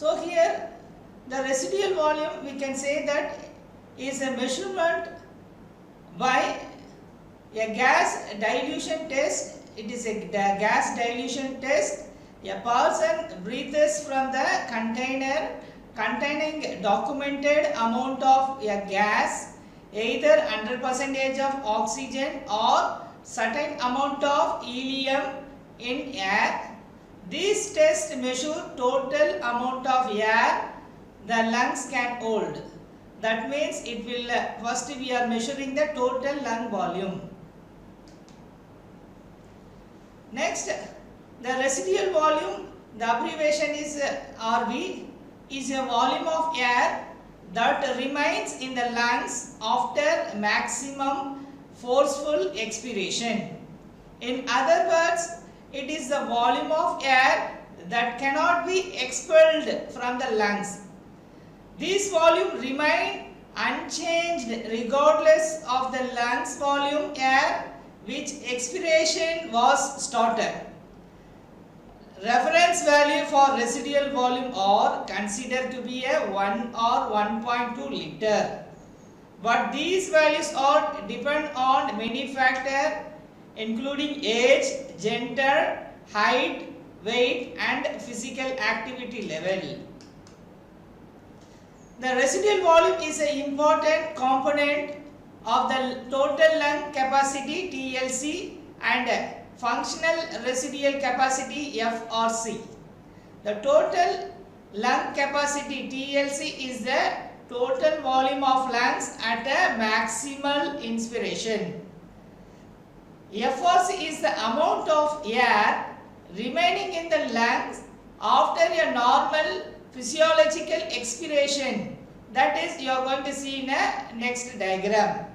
So here the residual volume we can say that is a measurement by a gas dilution test. It is a gas dilution test. A person breathes from the container containing documented amount of a gas, either 100% of oxygen or certain amount of helium in air. These tests measure total amount of air the lungs can hold. That means it will first we are measuring the total lung volume. Next, the residual volume, the abbreviation is RV, is a volume of air that remains in the lungs after maximum forceful expiration. In other words, it is the volume of air that cannot be expelled from the lungs. This volume remain unchanged regardless of the lungs volume air which expiration was started. Reference value for residual volume are considered to be a 1 or 1.2 liter. But these values are depend on many factors including age, gender, height, weight and physical activity level. The residual volume is an important component of the total lung capacity TLC and functional residual capacity FRC. The total lung capacity TLC is the total volume of lungs at a maximal inspiration. FRC is the amount of air remaining in the lungs after a normal physiological expiration. That is, you are going to see in a next diagram.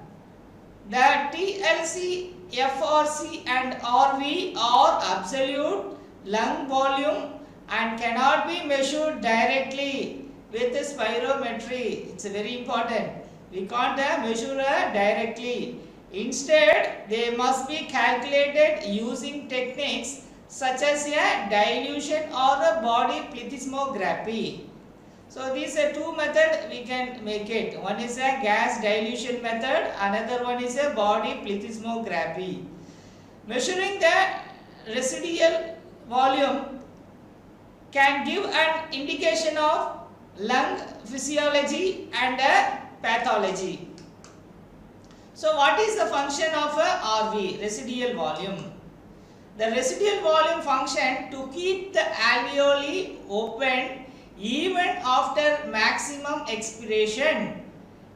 The TLC, FRC and RV are absolute lung volume and cannot be measured directly with spirometry. It's very important. We can't measure directly. Instead, they must be calculated using techniques such as a dilution or a body plethysmography. So these are two methods we can make it. One is a gas dilution method, another one is a body plethysmography. Measuring the residual volume can give an indication of lung physiology and pathology. So what is the function of a RV, residual volume? The residual volume function to keep the alveoli open even after maximum expiration.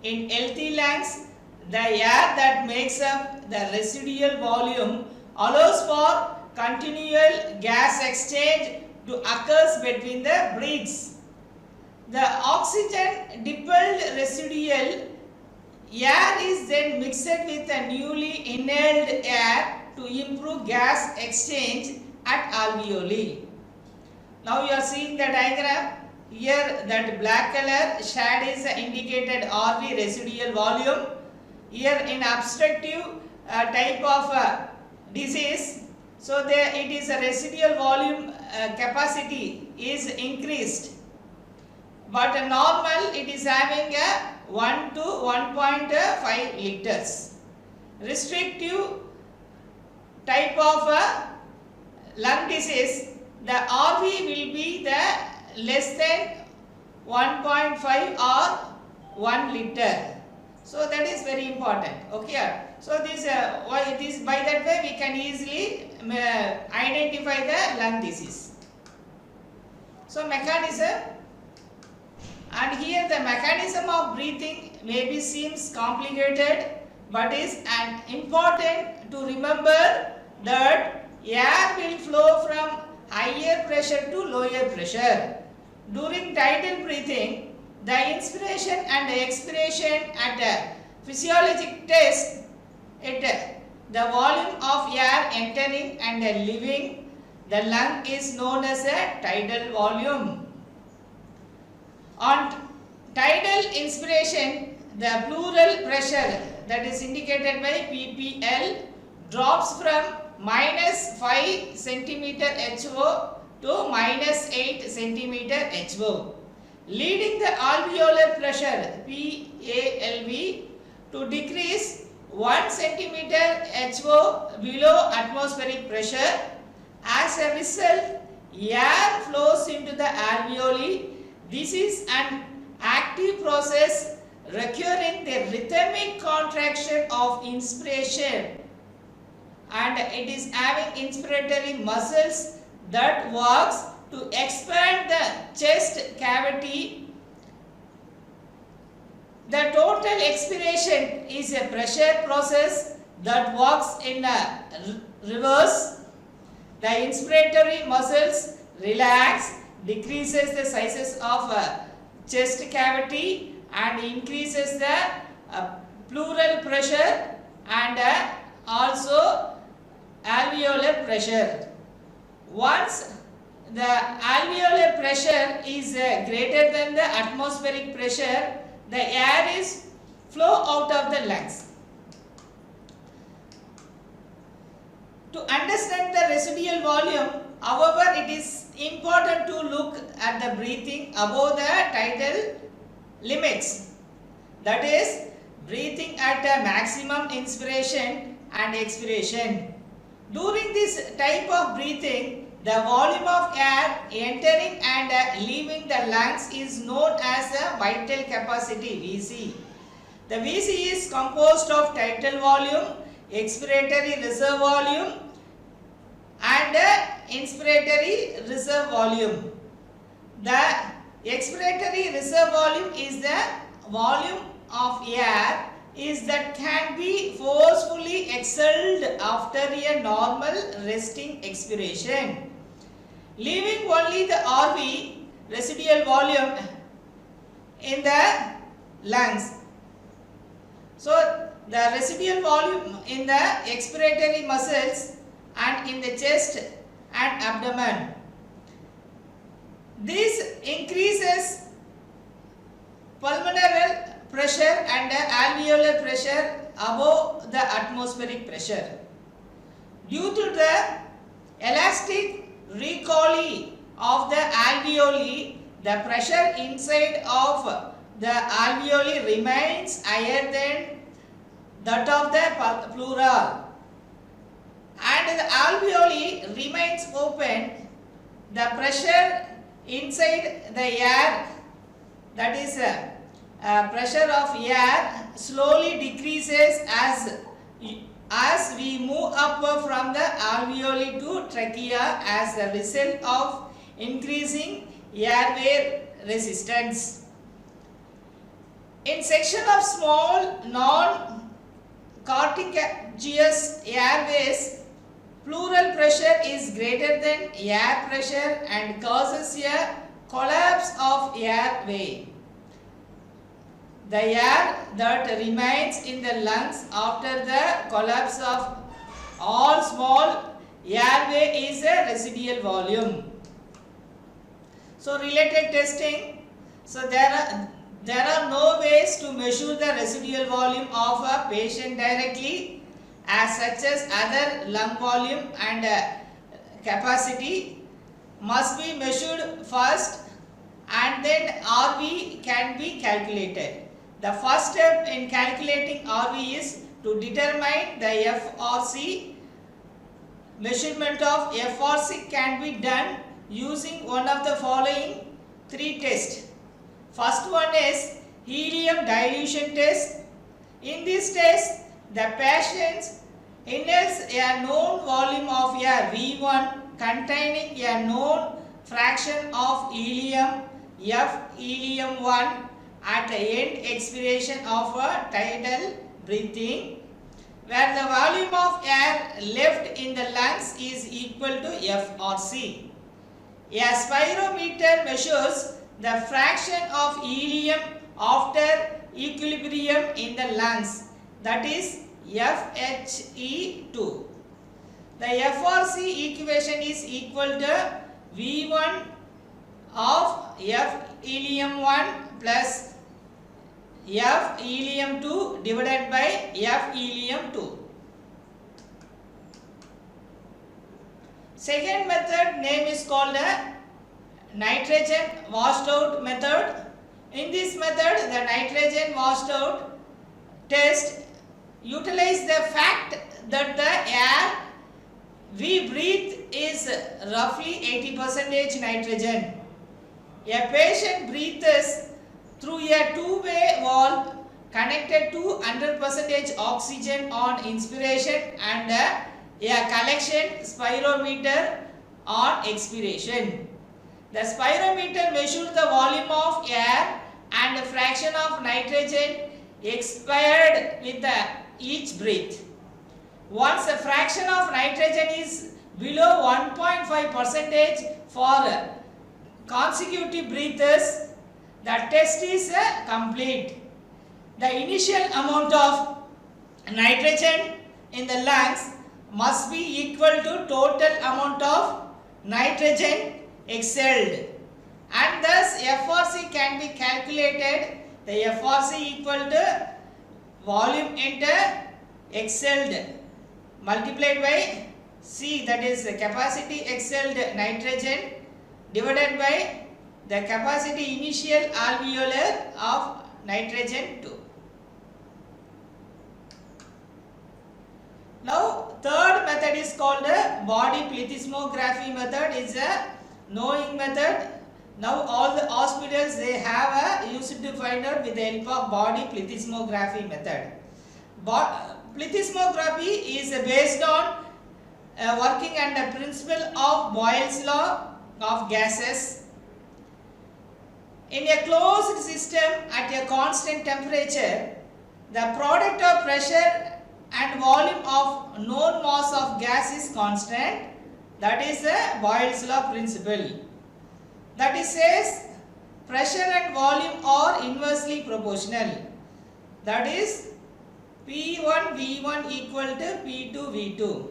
In healthy lungs, the air that makes up the residual volume allows for continual gas exchange to occur between the breaths. The oxygen dippled residual air is then mixed with a newly inhaled air to improve gas exchange at alveoli. Now you are seeing the diagram. Here that black color shade is indicated RV, residual volume. Here in obstructive type of disease, so there it is a residual volume capacity is increased, but normal it is having a 1 to 1.5 liters. Restrictive type of lung disease, the RV will be the less than 1.5 or 1 liter. So that is very important. Okay. So this by that way we can easily identify the lung disease. So mechanism, and here the mechanism of breathing maybe seems complicated, but is important to remember that air will flow from higher pressure to lower pressure. During tidal breathing, the inspiration and expiration at a physiologic test, the volume of air entering and leaving the lung is known as a tidal volume. On tidal inspiration, the pleural pressure, that is indicated by PPL, drops from -5 cm HO to -8 cm HO. leading the alveolar pressure PALV to decrease 1 centimeter HO below atmospheric pressure. As a result, air flows into the alveoli. This is an active process requiring the rhythmic contraction of inspiration, and it is having inspiratory muscles that works to expand the chest cavity. The total expiration is a pressure process that works in a reverse. The inspiratory muscles relax, decreases the sizes of chest cavity and increases the pleural pressure and also alveolar pressure. Once the alveolar pressure is greater than the atmospheric pressure, the air is flow out of the lungs. To understand the residual volume, however, it is important to look at the breathing above the tidal limits. That is, breathing at a maximum inspiration and expiration. During this type of breathing, the volume of air entering and leaving the lungs is known as the vital capacity (VC). The VC is composed of tidal volume, expiratory reserve volume and inspiratory reserve volume. The expiratory reserve volume is the volume of air that can be forcefully exhaled after a normal resting expiration, leaving only the RV residual volume in the lungs. So the residual volume in the expiratory muscles and in the chest and abdomen. This increases pulmonary pressure and alveolar pressure above the atmospheric pressure. Due to the elastic recoil of the alveoli, the pressure inside of the alveoli remains higher than that of the pleural, and the alveoli remains open. The pressure inside the air, that is pressure of air, slowly decreases as we move up from the alveoli to trachea as a result of increasing airway resistance. In section of small non-contagious airways, pleural pressure is greater than air pressure and causes a collapse of airway. The air that remains in the lungs after the collapse of all small airway is a residual volume. So related testing. So there are no ways to measure the residual volume of a patient directly, as such as other lung volume and capacity must be measured first and then RV can be calculated. The first step in calculating RV is to determine the FRC. Measurement of FRC can be done using one of the following three tests. First one is helium dilution test. In this test, the patient inhales a known volume of air V1 containing a known fraction of helium F helium 1 at the end expiration of a tidal breathing, where the volume of air left in the lungs is equal to FRC. A spirometer measures the fraction of helium after equilibrium in the lungs, that is FHE2. The FRC equation is equal to V1 of F helium 1 plus F helium 2 divided by F helium 2. Second method name is called nitrogen washed out method. In this method, the nitrogen washed out test utilize the fact that the air we breathe is roughly 80% nitrogen. A patient breathes through a two-way valve connected to 100% oxygen on inspiration and a collection spirometer on expiration. The spirometer measures the volume of air and the fraction of nitrogen expired with each breath. Once the fraction of nitrogen is below 1.5% for consecutive breaths, the test is complete. The initial amount of nitrogen in the lungs must be equal to total amount of nitrogen exhaled, and thus FRC can be calculated. The FRC equal to volume into exhaled multiplied by C, that is the capacity exhaled nitrogen divided by the capacity initial alveolar of nitrogen 2. Now third method is called body plethysmography method. Is a knowing method. Now all the hospitals they have used to find out with the help of body plethysmography method. Plethysmography is based on working under principle of Boyle's law of gases. In a closed system at a constant temperature, the product of pressure and volume of known mass of gas is constant. That is Boyle's law principle. That is says pressure and volume are inversely proportional. That is P1 V1 equal to P2 V2.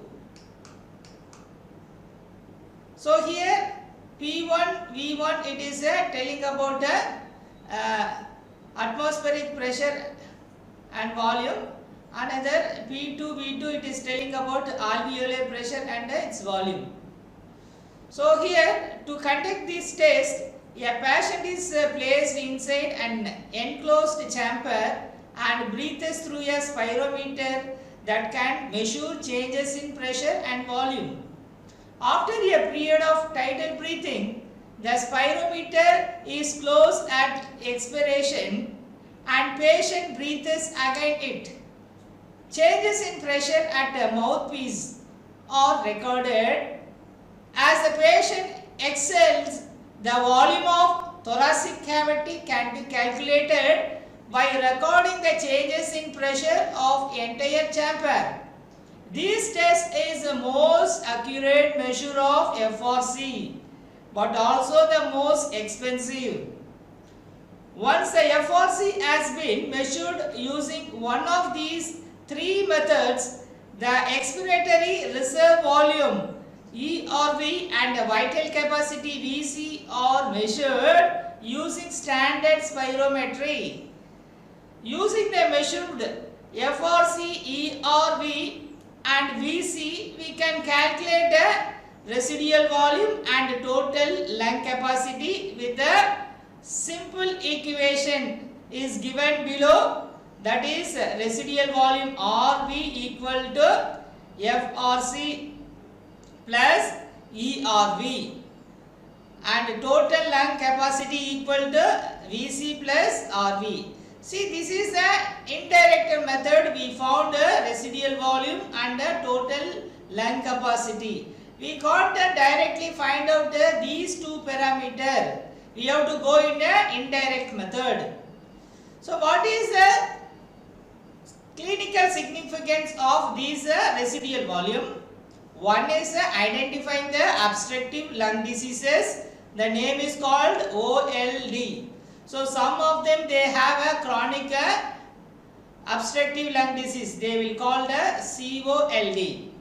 So here P1 V1 it is telling about atmospheric pressure and volume. Another P2 V2 it is telling about alveolar pressure and its volume. So here to conduct this test, a patient is placed inside an enclosed chamber and breathes through a spirometer that can measure changes in pressure and volume. After a period of tidal breathing, the spirometer is closed at expiration and patient breathes again it. Changes in pressure at the mouthpiece are recorded. As the patient exhales, the volume of thoracic cavity can be calculated by recording the changes in pressure of entire chamber. This test is the most accurate measure of FRC, but also the most expensive. Once the FRC has been measured using one of these three methods, the expiratory reserve volume ERV and the vital capacity VC are measured using standard spirometry. Using the measured FRC, ERV and VC, we can calculate the residual volume and total lung capacity with the simple equation is given below. That is residual volume RV equal to FRC plus ERV and total lung capacity equal to VC plus RV. See, this is the indirect method. We found residual volume and total lung capacity. We can't directly find out these two parameters. We have to go in the indirect method. So what is the clinical significance of this residual volume? One is identifying the obstructive lung diseases. The name is called OLD. So some of them they have a chronic obstructive lung disease. They will call the COLD.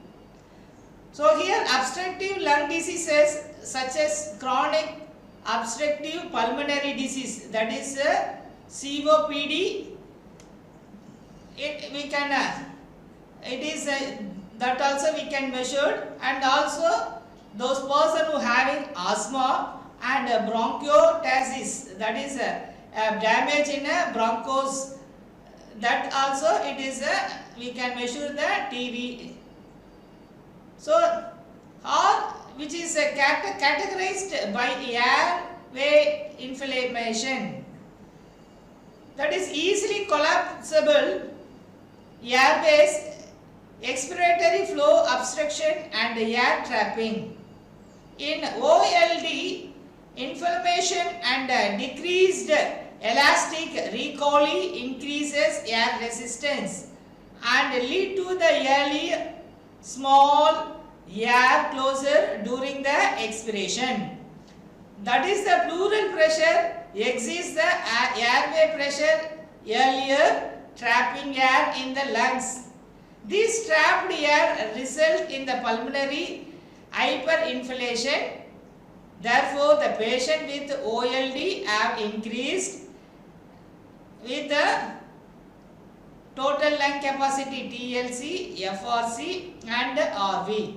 So here obstructive lung diseases such as chronic obstructive pulmonary disease, that is COPD. That also we can measure, and also those person who having asthma and bronchiotasis, that is damage in bronchos, that also it is we can measure the TB. So, or which is categorized by airway inflammation, that is easily collapsible airways, expiratory flow obstruction and air trapping. In OLD, inflammation and decreased elastic recoil increases air resistance and lead to the early small air closure during the expiration. That is, the pleural pressure exceeds the airway pressure earlier, trapping air in the lungs. This trapped air result in the pulmonary hyperinflation. Therefore, the patient with OLD have increased with the total lung capacity TLC, FRC and RV.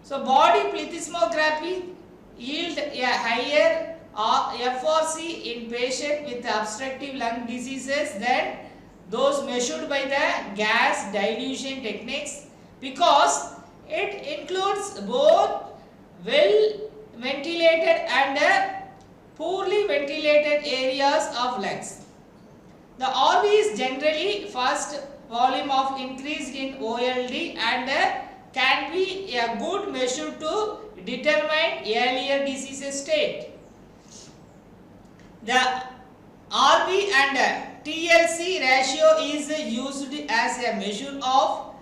So, body plethysmography yield a higher FRC in patient with obstructive lung diseases than those measured by the gas dilution techniques, because it includes both well ventilated and poorly ventilated areas of lungs. The RV is generally first volume of increase in OLD and can be a good measure to determine earlier disease state. The RV and TLC ratio is used as a measure of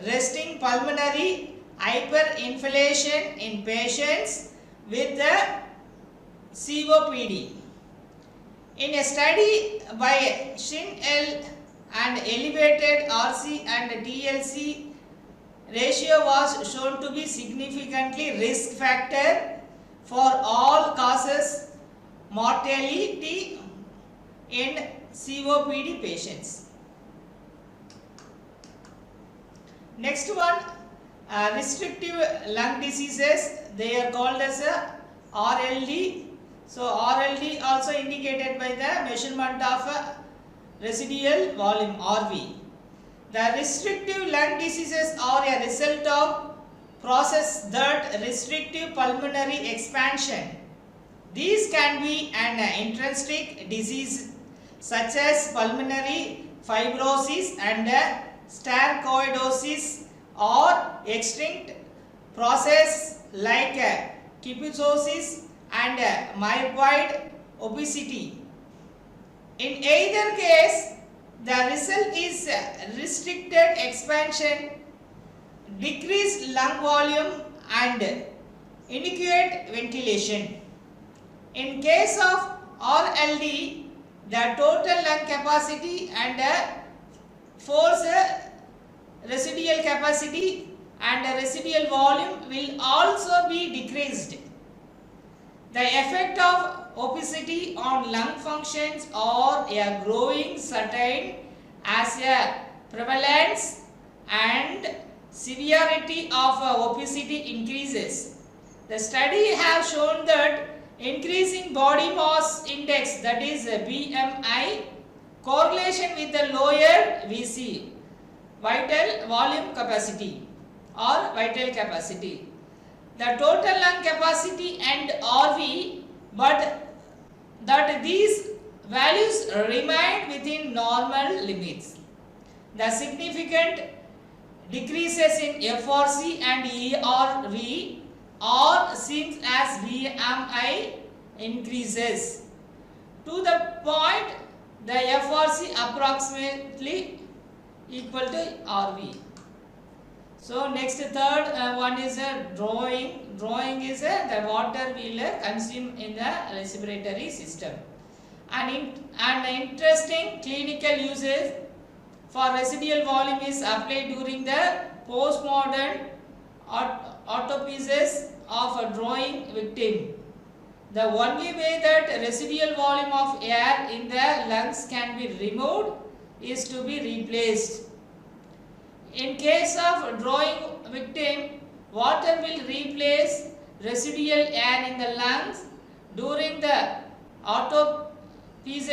resting pulmonary hyperinflation in patients with COPD. In a study by Shin et al. Elevated RC and TLC ratio was shown to be significantly risk factor for all causes mortality in COPD patients. Next one, restrictive lung diseases, they are called as RLD. So, RLD also indicated by the measurement of residual volume RV. The restrictive lung diseases are a result of process that restrictive pulmonary expansion. These can be an intrinsic disease such as pulmonary fibrosis and sarcoidosis, or extinct process like kyphosis and myopied obesity. In either case, the result is restricted expansion, decreased lung volume and inadequate ventilation. In case of RLD, the total lung capacity and force residual capacity and residual volume will also be decreased. The effect of obesity on lung functions are a growing certain as a prevalence and severity of obesity increases. The study has shown that increasing body mass index, that is BMI, correlation with the lower VC, vital volume capacity or vital capacity. The total lung capacity and RV, but that these values remain within normal limits. The significant decreases in FRC and ERV are seen as BMI increases. To the point, the FRC approximately equal to RV. So next third one is a drawing. Drawing is the water will consume in the respiratory system. An interesting clinical usage for residual volume is applied during the postmodern autopsies of a drowning victim. The only way that residual volume of air in the lungs can be removed is to be replaced. In case of drowning victim, water will replace residual air in the lungs During the autopsies,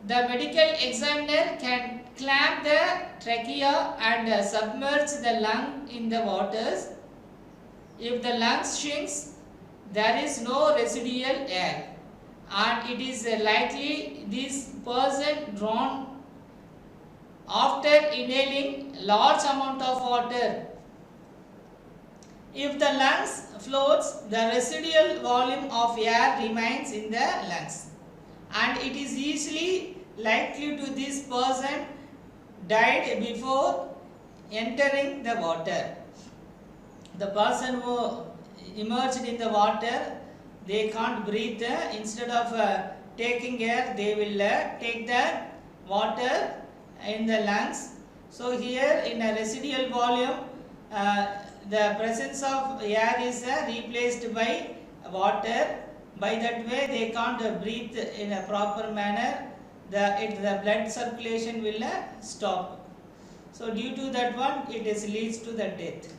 the medical examiner can clamp the trachea and submerge the lung in the waters. If the lungs shrinks, there is no residual air, and it is likely this person drowned after inhaling large amount of water. If the lungs floats, the residual volume of air remains in the lungs, and it is easily likely to this person died before entering the water. The person who immersed in the water, they can't breathe. Instead of taking air, they will take the water in the lungs. So here in a residual volume, the presence of air is replaced by water. By that way, they can't breathe in a proper manner. The blood circulation will stop. So due to that one, it leads to the death.